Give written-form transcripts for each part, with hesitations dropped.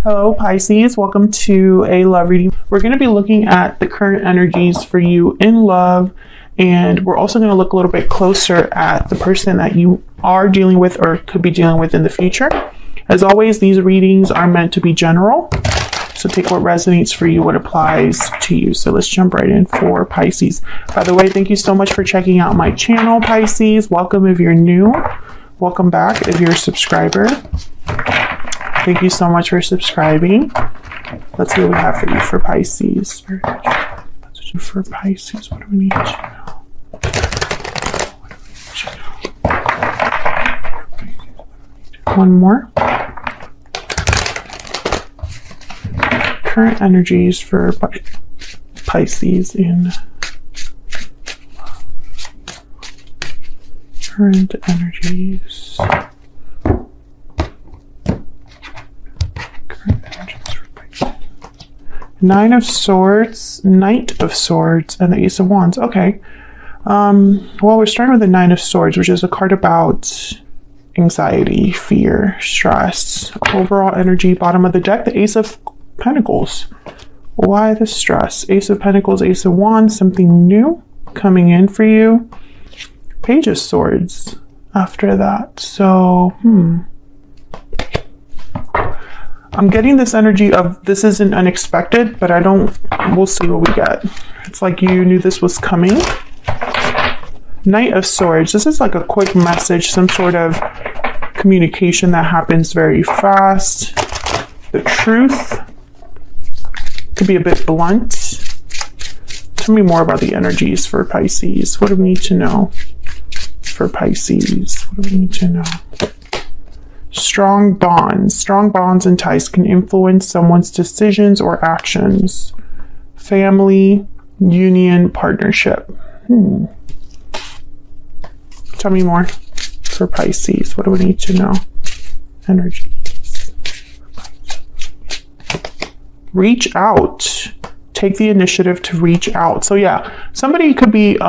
Hello Pisces, welcome to a love reading. We're going to be looking at the current energies for you in love, and we're also going to look a little bit closer at the person that you are dealing with or could be dealing with in the future. As always, these readings are meant to be general, so take what resonates for you, what applies to you. So let's jump right in for Pisces. By the way, thank you so much for checking out my channel, Pisces. Welcome if you're new. Welcome back if you're a subscriber. Thank you so much for subscribing. Let's see what we have for you for Pisces. For Pisces, what do we need to know? One more. Current energies for Pisces in current energies. Nine of Swords, Knight of Swords, and the Ace of Wands. Okay. Well, we're starting with the Nine of Swords, which is a card about anxiety, fear, stress. Overall energy, bottom of the deck, the Ace of Pentacles. Why the stress? Ace of Pentacles, Ace of Wands, something new coming in for you. Page of Swords after that. So, I'm getting this energy of this isn't unexpected, but we'll see what we get. It's like you knew this was coming. Knight of Swords. This is like a quick message, some sort of communication that happens very fast. The truth could be a bit blunt. Tell me more about the energies for Pisces. What do we need to know for Pisces? What do we need to know? Strong bonds and ties can influence someone's decisions or actions. Family, union, partnership. Tell me more for Pisces. What do we need to know? Energies. Reach out. Take the initiative to reach out. So yeah, somebody could be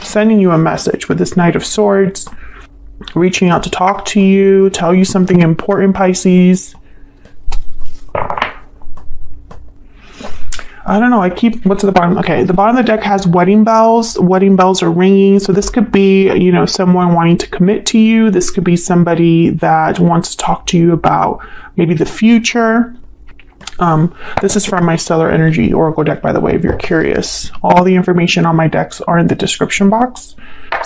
sending you a message with this Knight of Swords. Reaching out to talk to you, tell you something important, Pisces. I don't know. What's at the bottom? Okay, the bottom of the deck has wedding bells. Wedding bells are ringing. So this could be, someone wanting to commit to you. This could be somebody that wants to talk to you about maybe the future. This is from my Stellar Energy Oracle deck, by the way, if you're curious. All the information on my decks are in the description box.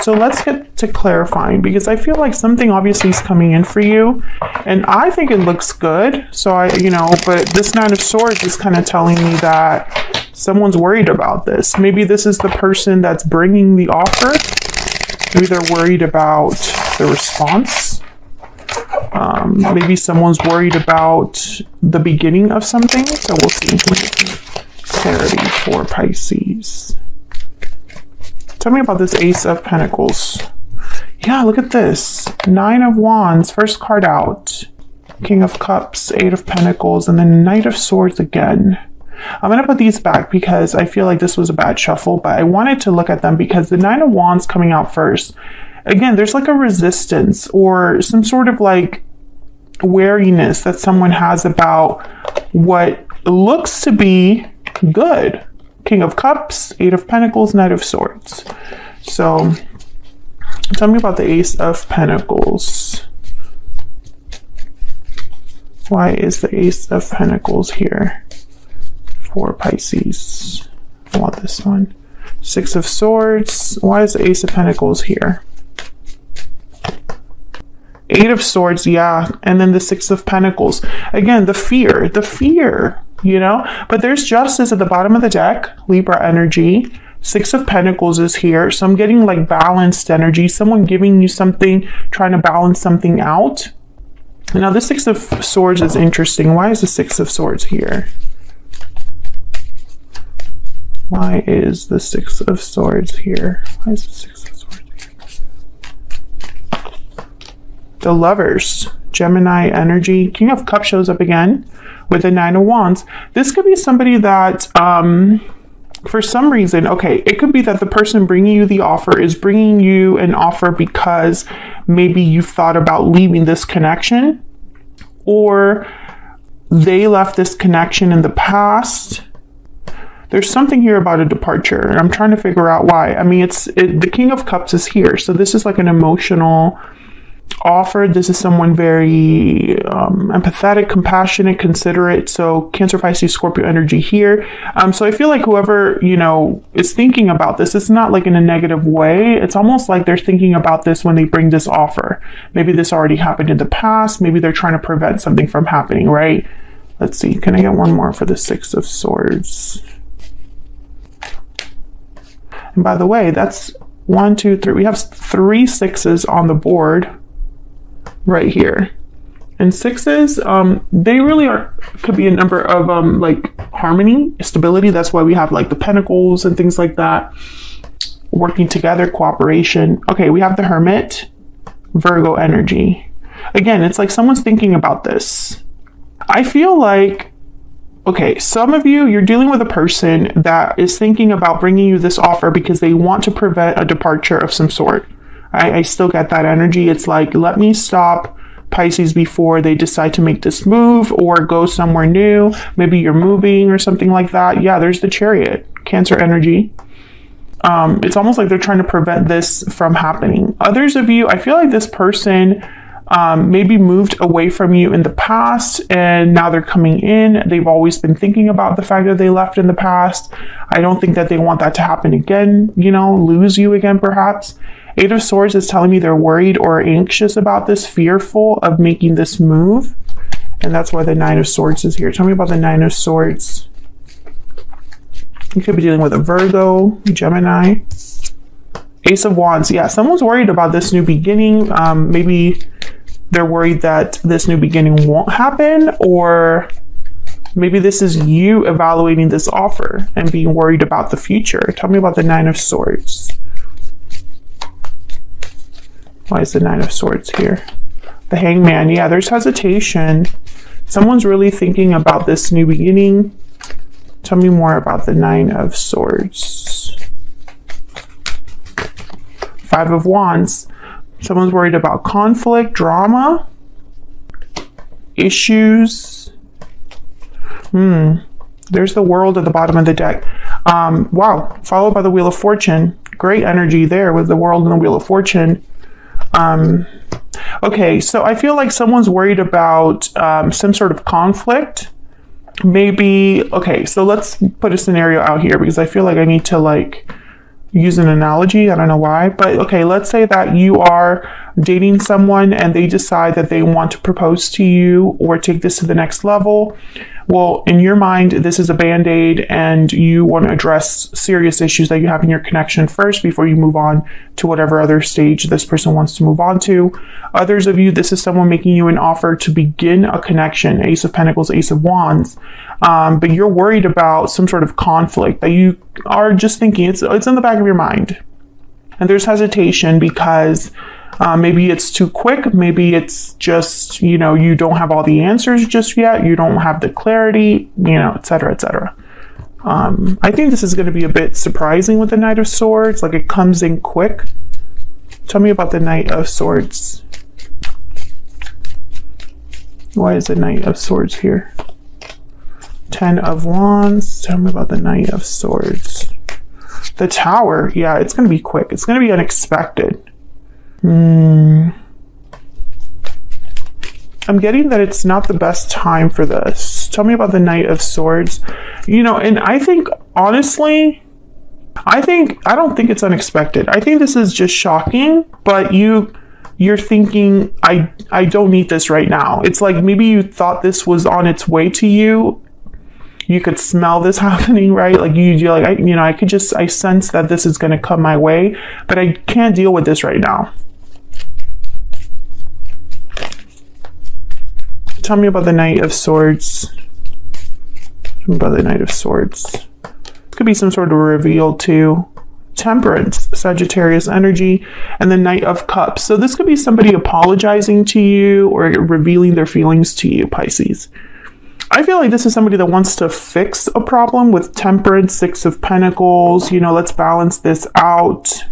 So let's get to clarifying, because I feel like something obviously is coming in for you, and I think it looks good. So but this Nine of Swords is kind of telling me that someone's worried about this. Maybe this is the person that's bringing the offer. Maybe they're worried about the response. Maybe someone's worried about the beginning of something. So we'll see. Clarity for Pisces. Tell me about this Ace of Pentacles. Yeah, look at this. Nine of Wands, first card out. King of Cups, Eight of Pentacles, and then Knight of Swords again. I'm going to put these back because I feel like this was a bad shuffle, but I wanted to look at them because the Nine of Wands coming out first. Again, there's like a resistance or some sort of like wariness that someone has about what looks to be good. King of Cups, Eight of Pentacles, Knight of Swords. So tell me about the Ace of Pentacles. Why is the Ace of Pentacles here for Pisces? I want this one. Six of Swords. Why is the Ace of Pentacles here? Eight of Swords, yeah. And then the Six of Pentacles. Again, the fear. But there's justice at the bottom of the deck. Libra energy. Six of Pentacles is here. So I'm getting like balanced energy. Someone giving you something, trying to balance something out. Now the Six of Swords is interesting. Why is the Six of Swords here? Why is the Six of Swords here? Why is the Six of Swords here? The Lovers. Gemini energy. King of Cups shows up again with the Nine of Wands. This could be somebody that, for some reason, okay, it could be that the person bringing you the offer is bringing you an offer because maybe you thought about leaving this connection, or they left this connection in the past. There's something here about a departure, and I'm trying to figure out why. I mean, the King of Cups is here, so this is like an emotional offer. This is someone very empathetic, compassionate, considerate. So Cancer, Pisces, Scorpio energy here. So I feel like whoever, you know, is thinking about this, it's not like in a negative way. It's almost like they're thinking about this when they bring this offer. Maybe this already happened in the past. Maybe they're trying to prevent something from happening, right? Let's see. Can I get one more for the Six of Swords? And by the way, that's 1, 2, 3. We have 3 sixes on the board right here. And sixes, they really could be a number of like harmony, stability. That's why we have like the pentacles and things like that. Working together, cooperation. Okay, we have the Hermit, Virgo energy. Again, it's like someone's thinking about this. I feel like, okay, some of you, you're dealing with a person that is thinking about bringing you this offer because they want to prevent a departure of some sort. I still get that energy. It's like, let me stop Pisces before they decide to make this move or go somewhere new. Maybe you're moving or something like that. Yeah, there's the Chariot, Cancer energy. It's almost like they're trying to prevent this from happening. Others of you, I feel like this person maybe moved away from you in the past and now they're coming in. They've always been thinking about the fact that they left in the past. I don't think that they want that to happen again, you know, lose you again perhaps. 8 of Swords is telling me they're worried or anxious about this, fearful of making this move. And that's why the 9 of Swords is here. Tell me about the 9 of Swords. You could be dealing with a Virgo, Gemini. Ace of Wands. Yeah, someone's worried about this new beginning. Maybe they're worried that this new beginning won't happen, or maybe this is you evaluating this offer and being worried about the future. Tell me about the 9 of Swords. Why is the 9 of Swords here? The Hangman. Yeah, there's hesitation. Someone's really thinking about this new beginning. Tell me more about the 9 of Swords. 5 of Wands. Someone's worried about conflict, drama, issues. There's the World at the bottom of the deck. Wow. Followed by the Wheel of Fortune. Great energy there with the World and the Wheel of Fortune. Okay, so I feel like someone's worried about some sort of conflict. Maybe, okay, so let's put a scenario out here because I feel like I need to like use an analogy. I don't know why, but okay, let's say that you are dating someone and they decide that they want to propose to you or take this to the next level. Well, in your mind, this is a band-aid and you want to address serious issues that you have in your connection first before you move on to whatever other stage this person wants to move on to. Others of you, this is someone making you an offer to begin a connection, Ace of Pentacles, Ace of Wands. But you're worried about some sort of conflict that you are just thinking, it's in the back of your mind. And there's hesitation because maybe it's too quick. Maybe it's just, you know, you don't have all the answers just yet. You don't have the clarity, you know, etc., etc. I think this is going to be a bit surprising with the Knight of Swords. Like it comes in quick. Tell me about the Knight of Swords. Why is the Knight of Swords here? 10 of Wands. Tell me about the Knight of Swords. The Tower. Yeah, it's going to be quick. It's going to be unexpected. I'm getting that it's not the best time for this. Tell me about the Knight of Swords. You know, and I think, honestly, I don't think it's unexpected. I think this is just shocking, but you're thinking, I don't need this right now. It's like maybe you thought this was on its way to you. You could smell this happening, right? Like you're like, I sense that this is going to come my way, but I can't deal with this right now. Tell me about the Knight of Swords. Tell me about the Knight of Swords. Could be some sort of reveal too. Temperance, Sagittarius energy, and the Knight of Cups. So this could be somebody apologizing to you or revealing their feelings to you, Pisces. I feel like this is somebody that wants to fix a problem with Temperance, 6 of Pentacles. You know, let's balance this out.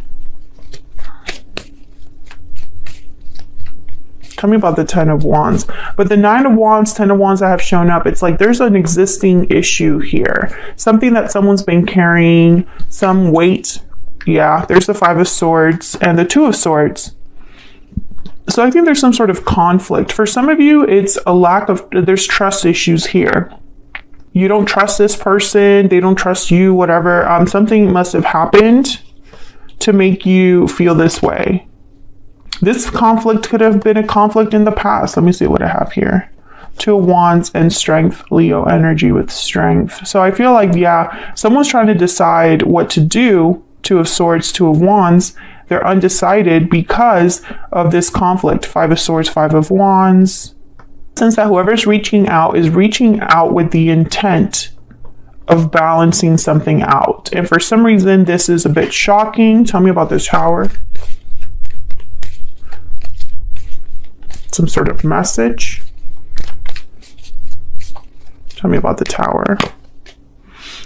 Tell me about the 10 of Wands. But the 9 of Wands, 10 of Wands that have shown up, it's like there's an existing issue here. Something that someone's been carrying, some weight. Yeah, there's the 5 of Swords and the 2 of Swords. So I think there's some sort of conflict. For some of you, it's a lack of, there's trust issues here. You don't trust this person, they don't trust you, whatever. Something must have happened to make you feel this way. This conflict could have been a conflict in the past. Let me see what I have here. 2 of Wands and Strength, Leo energy with Strength. So I feel like, yeah, someone's trying to decide what to do. 2 of Swords, 2 of Wands. They're undecided because of this conflict. 5 of Swords, 5 of Wands. Since that whoever's reaching out is reaching out with the intent of balancing something out. And for some reason, this is a bit shocking. Tell me about this Tower. Some sort of message. Tell me about the Tower.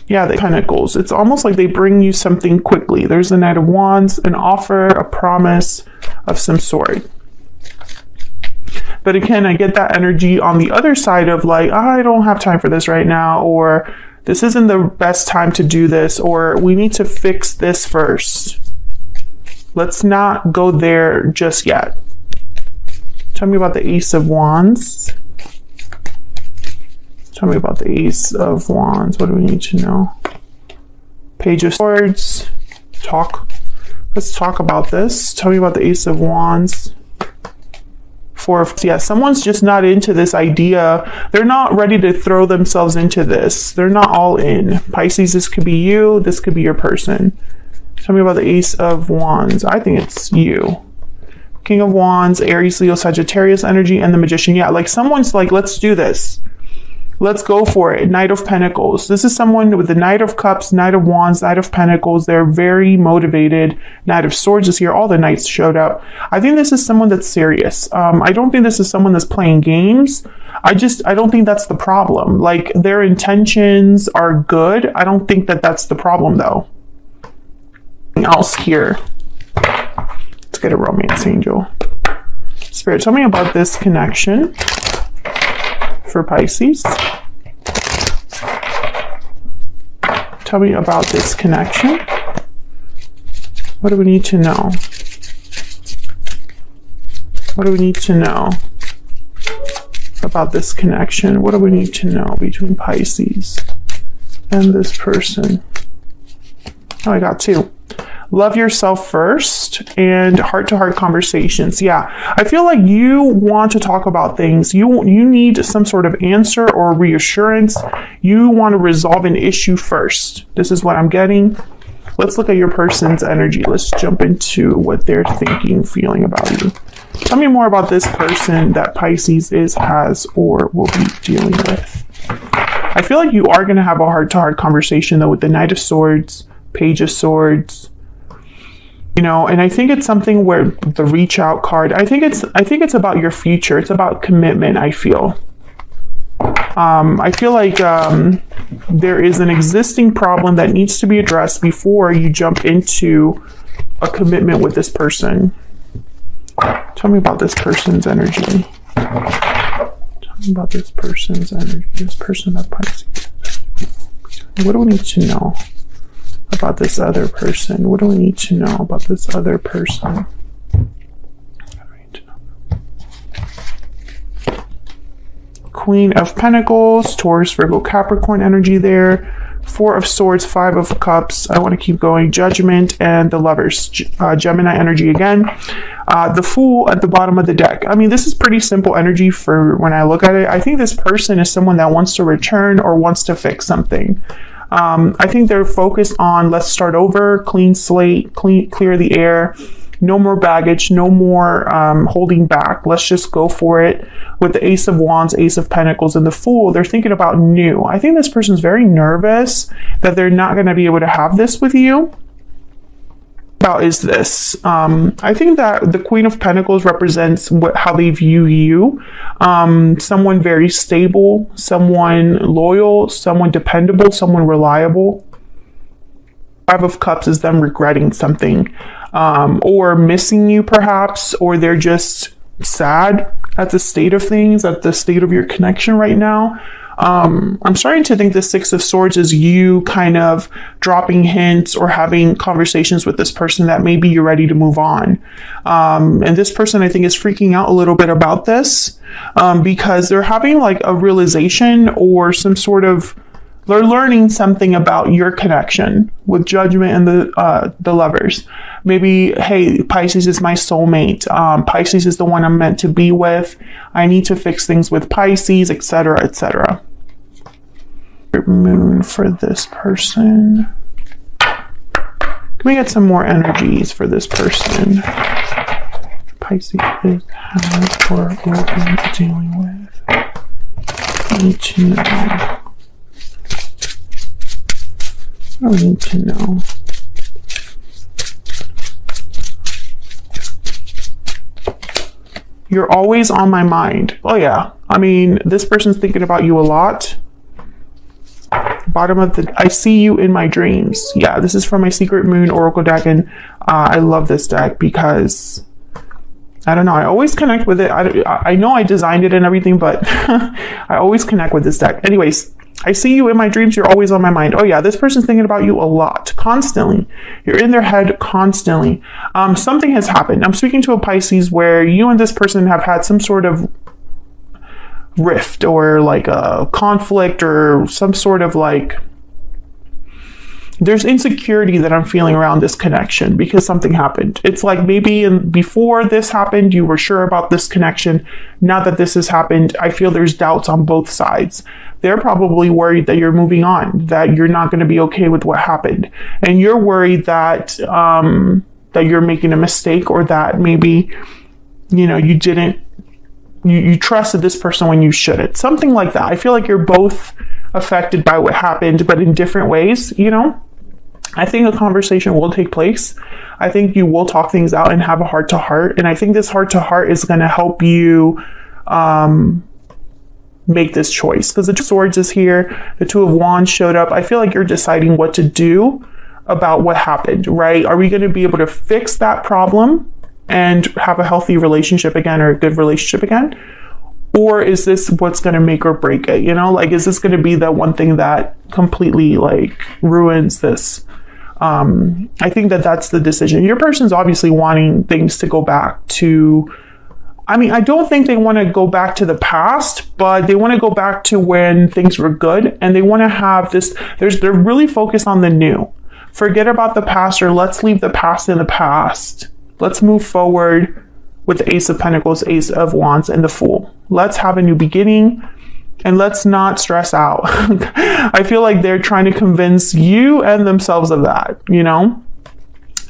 Yeah, the Pentacles. It's almost like they bring you something quickly. There's the Knight of Wands, an offer, a promise of some sort. But again, I get that energy on the other side of like, I don't have time for this right now, or this isn't the best time to do this, or we need to fix this first. Let's not go there just yet. Tell me about the Ace of Wands. Tell me about the Ace of Wands. What do we need to know? Page of Swords. Let's talk about this. Tell me about the Ace of Wands. 4 of, yeah, someone's just not into this idea. They're not ready to throw themselves into this. They're not all in. Pisces, this could be you. This could be your person. Tell me about the Ace of Wands. I think it's you. King of Wands, Aries, Leo, Sagittarius energy, and the Magician. Yeah, like someone's like, let's do this. Let's go for it. Knight of Pentacles. This is someone with the Knight of Cups, Knight of Wands, Knight of Pentacles. They're very motivated. Knight of Swords is here. All the knights showed up. I think this is someone that's serious. I don't think this is someone that's playing games. I don't think that's the problem. Like, their intentions are good. I don't think that that's the problem, though. Anything else here? Let's get a romance angel. Spirit, tell me about this connection for Pisces. Tell me about this connection. What do we need to know? What do we need to know about this connection? What do we need to know between Pisces and this person? Oh, I got 2. Love yourself first and heart-to-heart conversations. Yeah, I feel like you want to talk about things. You need some sort of answer or reassurance. You want to resolve an issue first. This is what I'm getting. Let's look at your person's energy. Let's jump into what they're thinking, feeling about you. Tell me more about this person that Pisces has, or will be dealing with. I feel like you are going to have a heart-to-heart conversation, though, with the Knight of Swords, Page of Swords. You know, and I think it's something where the reach out card, I think it's about your future. It's about commitment, I feel. I feel like there is an existing problem that needs to be addressed before you jump into a commitment with this person. Tell me about this person's energy. Tell me about this person's energy. This person of Pisces. What do we need to know about this other person? What do we need to know about this other person? Queen of Pentacles, Taurus, Virgo, Capricorn energy there. 4 of Swords, 5 of Cups. I want to keep going. Judgment and the Lovers. Gemini energy again. The Fool at the bottom of the deck. I mean, this is pretty simple energy for when I look at it. I think this person is someone that wants to return or wants to fix something. I think they're focused on let's start over, clean slate, clear the air, no more baggage, no more holding back. Let's just go for it. With the Ace of Wands, Ace of Pentacles, and the Fool, they're thinking about new. I think this person's very nervous that they're not going to be able to have this with you. About is this. I think that the Queen of Pentacles represents how they view you. Someone very stable, someone loyal, someone dependable, someone reliable. 5 of Cups is them regretting something, or missing you perhaps, or they're just sad, at the state of things, at the state of your connection right now. I'm starting to think the Six of Swords is you kind of dropping hints or having conversations with this person that maybe you're ready to move on. And this person, I think, is freaking out a little bit about this because they're having like a realization or some sort of, they're learning something about your connection with Judgment and the Lovers. Maybe, hey, Pisces is my soulmate. Pisces is the one I'm meant to be with. I need to fix things with Pisces, etc., etc. Moon for this person. Can we get some more energies for this person? Pisces has or will be dealing with. I need to know. I need to know. You're always on my mind. Oh yeah. I mean, this person's thinking about you a lot. Bottom of the, I see you in my dreams. Yeah, this is from my Secret Moon Oracle deck, and I love this deck because I don't know, I always connect with it. I know I designed it and everything, but I always connect with this deck. Anyways, I see you in my dreams. You're always on my mind. Oh yeah, this person's thinking about you a lot, constantly. You're in their head constantly. Something has happened. I'm speaking to a Pisces where you and this person have had some sort of rift or like a conflict or some sort of like, there's insecurity that I'm feeling around this connection because something happened. It's like maybe before this happened, you were sure about this connection. Now that this has happened, I feel there's doubts on both sides. They're probably worried that you're moving on, that you're not going to be okay with what happened. And you're worried that, that you're making a mistake or that maybe, you know, you trusted this person when you shouldn't. Something like that. I feel like you're both affected by what happened, but in different ways, you know? I think a conversation will take place. I think you will talk things out and have a heart-to-heart. And I think this heart-to-heart is going to help you make this choice. Because the Two of Swords is here. The Two of Wands showed up. I feel like you're deciding what to do about what happened, right? Are we going to be able to fix that problem and have a healthy relationship again or a good relationship again? Or is this what's going to make or break it? You know, like, is this going to be the one thing that completely like ruins this? I think that that's the decision. Your person's obviously wanting things to go back to, I mean, I don't think they want to go back to the past, but they want to go back to when things were good. And they want to have this, they're really focused on the new. Forget about the past, or let's leave the past in the past. Let's move forward with the Ace of Pentacles, Ace of Wands, and the Fool. Let's have a new beginning and let's not stress out. I feel like they're trying to convince you and themselves of that, you know?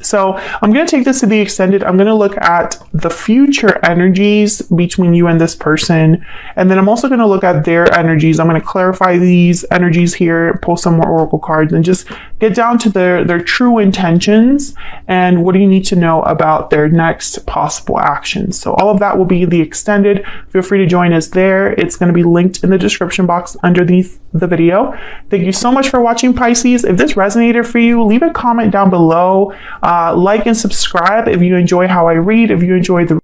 So I'm going to take this to the extended. I'm going to look at the future energies between you and this person. And then I'm also going to look at their energies. I'm going to clarify these energies here, pull some more oracle cards, and just get down to their true intentions and what do you need to know about their next possible actions. So all of that will be the extended. Feel free to join us there. It's going to be linked in the description box underneath the video. Thank you so much for watching, Pisces. If this resonated for you, leave a comment down below. Like and subscribe if you enjoy how I read, if you enjoy the